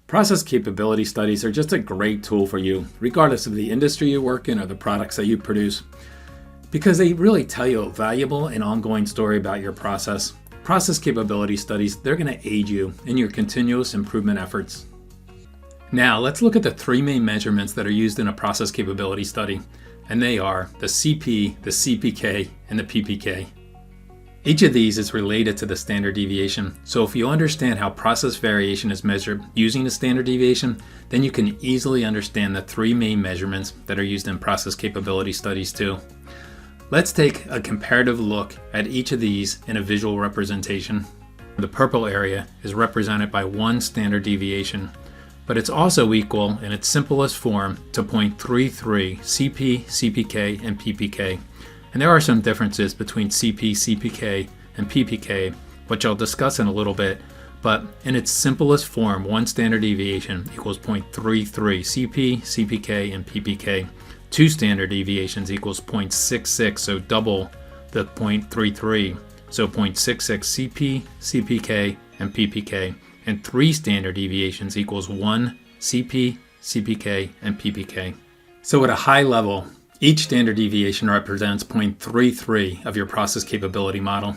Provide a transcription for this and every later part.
Process capability studies are just a great tool for you, regardless of the industry you work in or the products that you produce, because they really tell you a valuable and ongoing story about your process. Process capability studies, they're going to aid you in your continuous improvement efforts. Now, let's look at the three main measurements that are used in a process capability study, and they are the CP, the CPK, and the PPK. Each of these is related to the standard deviation, so if you understand how process variation is measured using the standard deviation, then you can easily understand the three main measurements that are used in process capability studies too. Let's take a comparative look at each of these in a visual representation. The purple area is represented by one standard deviation, but it's also equal in its simplest form to 0.33 CP, CPK, and PPK. And there are some differences between CP, CPK, and PPK, which I'll discuss in a little bit, but in its simplest form, one standard deviation equals 0.33 CP, CPK, and PPK. Two standard deviations equals 0.66, so double the 0.33, so 0.66 CP, CPK, and PPK. And three standard deviations equals 1 CP, CPK, and PPK. So at a high level, each standard deviation represents 0.33 of your process capability model.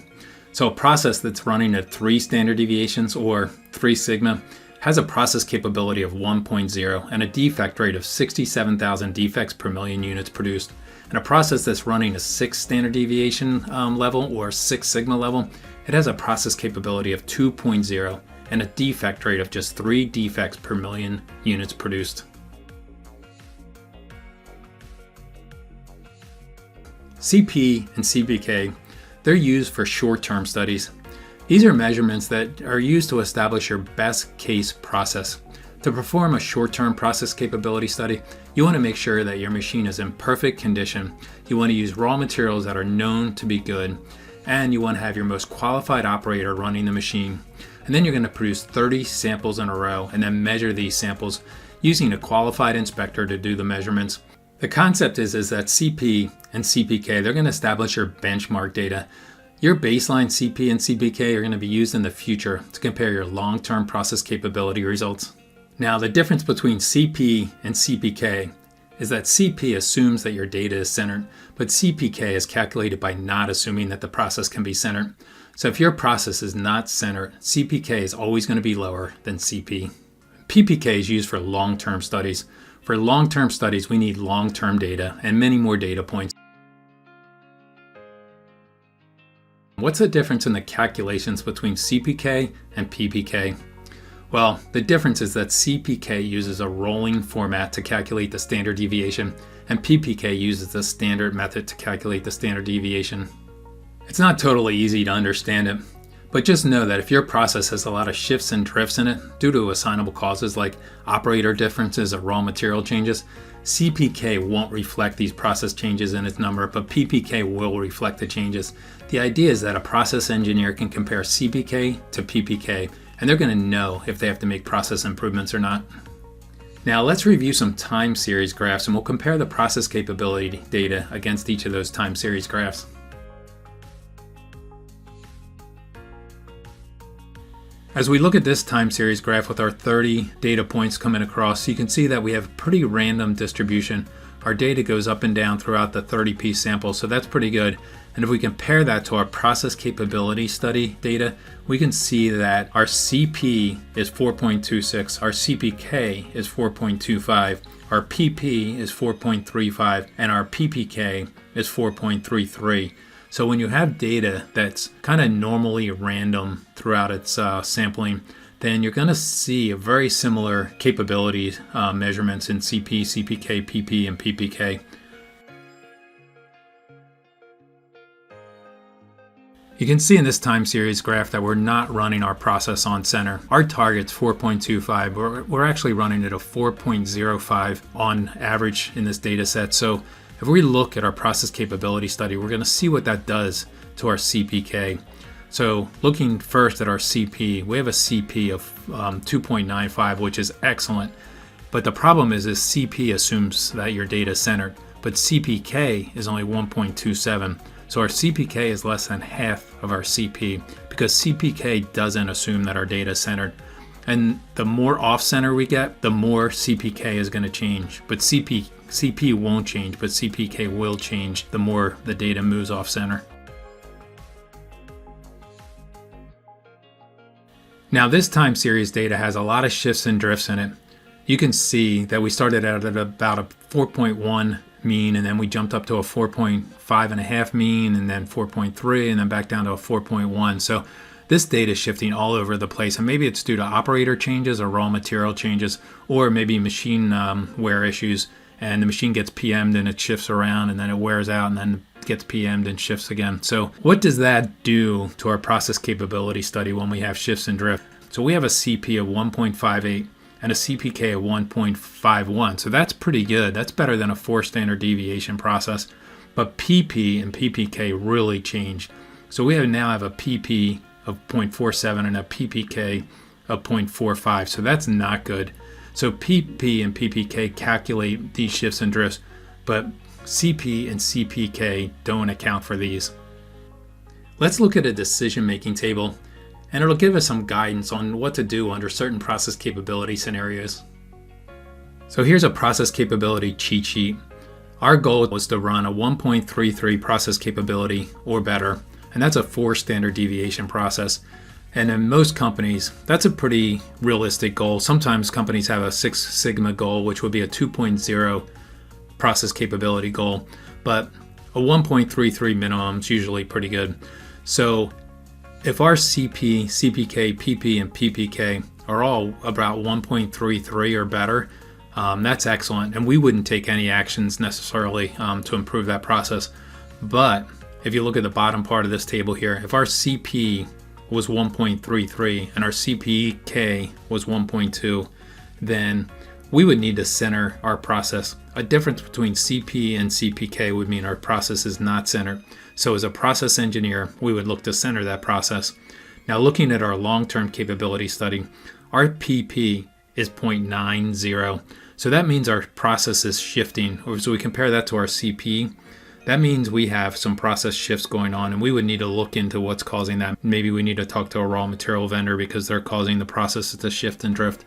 So a process that's running at 3 standard deviations or 3 sigma has a process capability of 1.0 and a defect rate of 67,000 defects per million units produced. And a process that's running a 6 standard deviation level or 6 sigma level, it has a process capability of 2.0 and a defect rate of just 3 defects per million units produced. CP and CPK, they're used for short-term studies. These are measurements that are used to establish your best case process. To perform a short-term process capability study, you want to make sure that your machine is in perfect condition. You want to use raw materials that are known to be good, and you want to have your most qualified operator running the machine. And then you're going to produce 30 samples in a row and then measure these samples using a qualified inspector to do the measurements. The concept is that CP and CPK, they're going to establish your benchmark data. Your baseline CP and CPK are going to be used in the future to compare your long-term process capability results. Now, the difference between CP and CPK is that CP assumes that your data is centered, but CPK is calculated by not assuming that the process can be centered. So if your process is not centered, CPK is always going to be lower than CP. PPK is used for long-term studies. For long-term studies, we need long-term data and many more data points. What's the difference in the calculations between CPK and PPK? Well, the difference is that CPK uses a rolling format to calculate the standard deviation, and PPK uses the standard method to calculate the standard deviation. It's not totally easy to understand it, but just know that if your process has a lot of shifts and drifts in it due to assignable causes like operator differences or raw material changes, CPK won't reflect these process changes in its number, but PPK will reflect the changes. The idea is that a process engineer can compare CPK to PPK, and they're going to know if they have to make process improvements or not. Now let's review some time series graphs, and we'll compare the process capability data against each of those time series graphs. As we look at this time series graph with our 30 data points coming across, you can see that we have a pretty random distribution. Our data goes up and down throughout the 30-piece sample, so that's pretty good. And if we compare that to our process capability study data, we can see that our CP is 4.26, our CPK is 4.25, our PP is 4.35, and our PPK is 4.33. So when you have data that's kind of normally random throughout its sampling, then you're going to see a very similar capability measurements in CP, CPK, PP, and PPK. You can see in this time series graph that we're not running our process on center. Our target's 4.25. We're actually running at a 4.05 on average in this data set. So if we look at our process capability study, we're going to see what that does to our CPK. So looking first at our CP, we have a CP of 2.95, which is excellent. But the problem is CP assumes that your data is centered, but CPK is only 1.27. So our CPK is less than half of our CP because CPK doesn't assume that our data is centered. And the more off-center we get, the more CPK is going to change. But CP won't change, but CPK will change the more the data moves off-center. Now this time series data has a lot of shifts and drifts in it. You can see that we started out at about a 4.1 mean, and then we jumped up to a 4.5 mean, and then 4.3, and then back down to a 4.1. So this data is shifting all over the place, and maybe it's due to operator changes or raw material changes, or maybe machine wear issues, and the machine gets PM'd and it shifts around, and then it wears out and then gets PM'd and shifts again. So what does that do to our process capability study when we have shifts and drift? So we have a CP of 1.58 and a CPK of 1.51. So that's pretty good. That's better than a 4 standard deviation process. But PP and PPK really changed. So we now have a PP of 0.47 and a PPK of 0.45. So that's not good. So PP and PPK calculate these shifts and drifts, but CP and CPK don't account for these. Let's look at a decision-making table, and it'll give us some guidance on what to do under certain process capability scenarios. So here's a process capability cheat sheet. Our goal was to run a 1.33 process capability or better, and that's a 4 standard deviation process. And in most companies, that's a pretty realistic goal. Sometimes companies have a 6 Sigma goal, which would be a 2.0 process capability goal, but a 1.33 minimum is usually pretty good. So if our CP, CPK, PP, and PPK are all about 1.33 or better, that's excellent. And we wouldn't take any actions necessarily to improve that process. But if you look at the bottom part of this table here, if our CP was 1.33 and our CPK was 1.2, then we would need to center our process. A difference between CP and CPK would mean our process is not centered. So as a process engineer, we would look to center that process. Now looking at our long-term capability study, our PP is 0.90. So that means our process is shifting. So we compare that to our CP. That means we have some process shifts going on, and we would need to look into what's causing that. Maybe we need to talk to a raw material vendor because they're causing the processes to shift and drift.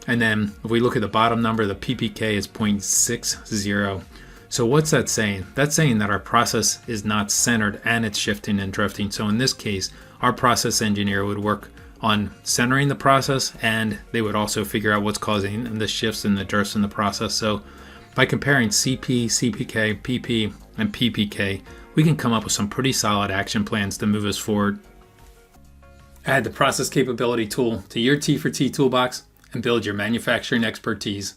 And then if we look at the bottom number, the PPK is 0.60. So what's that saying? That's saying that our process is not centered and it's shifting and drifting. So in this case, our process engineer would work on centering the process, and they would also figure out what's causing the shifts and the drifts in the process. So by comparing CP, CPK, PP, and PPK, we can come up with some pretty solid action plans to move us forward. Add the process capability tool to your T for T toolbox and build your manufacturing expertise.